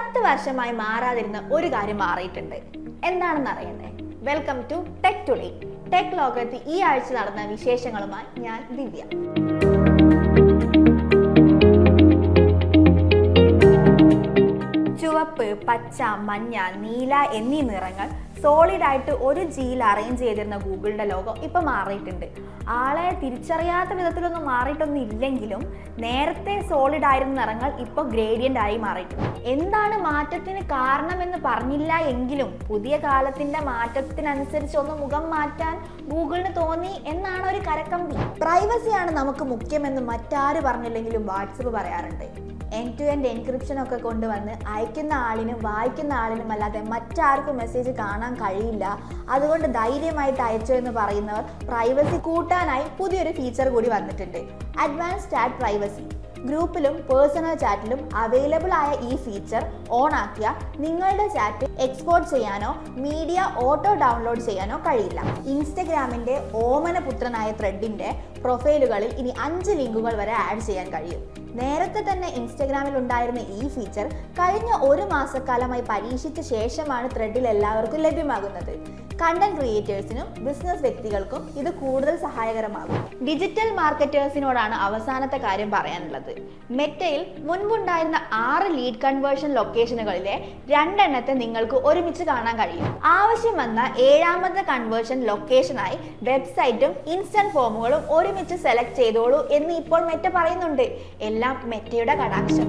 10 വർഷമായി മാറാതിരുന്ന ഒരു കാര്യം മാറിയിട്ടുണ്ട്. എന്താണെന്ന് അറിയണ്ടേ? Welcome to tech today. Tech ലോകത്ത് ഈ ആഴ്ച നടന്ന വിശേഷങ്ങളുമായി ഞാൻ ദിവ്യ. ചുവപ്പ്, പച്ച, മഞ്ഞ, നീല എന്നീ നിറങ്ങൾ സോളിഡ് ആയിട്ട് ഒരു ജിയിൽ അറേഞ്ച് ചെയ്തിരുന്ന ഗൂഗിളിന്റെ ലോഗോ ഇപ്പൊ മാറിയിട്ടുണ്ട്. ആളെ തിരിച്ചറിയാത്ത വിധത്തിലൊന്നും മാറിയിട്ടൊന്നും ഇല്ലെങ്കിലും നേരത്തെ സോളിഡ് ആയിരുന്ന നിറങ്ങൾ ഇപ്പോൾ ഗ്രേഡിയന്റ് ആയി മാറിയിട്ടുണ്ട്. എന്താണ് മാറ്റത്തിന് കാരണമെന്ന് പറഞ്ഞില്ല എങ്കിലും പുതിയ കാലത്തിന്റെ മാറ്റത്തിനനുസരിച്ച് ഒന്ന് മുഖം മാറ്റാൻ ഗൂഗിളിന് തോന്നി എന്നാണ് ഒരു കരക്കമ്പി. പ്രൈവസിയാണ് നമുക്ക് മുഖ്യമെന്ന് മറ്റാര് പറഞ്ഞില്ലെങ്കിലും വാട്സപ്പ് പറയാറുണ്ട്. എൻഡ് ടു എൻഡ് എൻക്രിപ്ഷൻ ഒക്കെ കൊണ്ടുവന്ന് അയക്കുന്ന ആളിനും വായിക്കുന്ന ആളിനും അല്ലാതെ മറ്റാർക്കും മെസ്സേജ് കാണാൻ കഴിയില്ല, അതുകൊണ്ട് ധൈര്യമായിട്ട് അയച്ചു എന്ന് പറയുന്നവർ പ്രൈവസി കൂട്ടാനായി പുതിയൊരു ഫീച്ചർ കൂടി വന്നിട്ടുണ്ട്. Advance chat privacy. ഗ്രൂപ്പിലും പേഴ്സണൽ ചാറ്റിലും അവൈലബിൾ ആയ ഈ ഫീച്ചർ ഓൺ ആക്കിയാൽ നിങ്ങളുടെ ചാറ്റ് എക്സ്പോർട്ട് ചെയ്യാനോ മീഡിയ ഓട്ടോ ഡൗൺലോഡ് ചെയ്യാനോ കഴിയില്ല. ഇൻസ്റ്റഗ്രാമിന്റെ ഓമനപുത്രനായ ത്രെഡിന്റെ പ്രൊഫൈലുകളിൽ ഇനി 5 ലിങ്കുകൾ വരെ ആഡ് ചെയ്യാൻ കഴിയും. നേരത്തെ തന്നെ ഇൻസ്റ്റഗ്രാമിൽ ഉണ്ടായിരുന്ന ഈ ഫീച്ചർ കഴിഞ്ഞ 1 മാസക്കാലമായി പരീക്ഷിച്ച ശേഷമാണ് ത്രെഡിൽ എല്ലാവർക്കും ലഭ്യമാകുന്നത്. കണ്ടന്റ് ക്രിയേറ്റേഴ്സിനും ബിസിനസ് വ്യക്തികൾക്കും ഇത് കൂടുതൽ സഹായകരമാകും. ഡിജിറ്റൽ മാർക്കറ്റേഴ്സിനോടാണ് അവസാനത്തെ കാര്യം പറയാനുള്ളത്. മെറ്റയിൽ മുൻപുണ്ടായിരുന്ന 6 ലീഡ് കൺവേർഷൻ ലൊക്കേഷനുകളിലെ 2 എണ്ണത്തെ നിങ്ങൾക്ക് ഒരുമിച്ച് കാണാൻ കഴിയും. ആവശ്യം വന്ന 7ാമത്തെ കൺവേർഷൻ ലൊക്കേഷനായി വെബ്സൈറ്റും ഇൻസ്റ്റന്റ് ഫോമുകളും ഒരുമിച്ച് സെലക്ട് ചെയ്തോളൂ എന്ന് ഇപ്പോൾ മെറ്റ പറയുന്നുണ്ട്. എല്ലാം മെറ്റയുടെ കടാക്ഷം.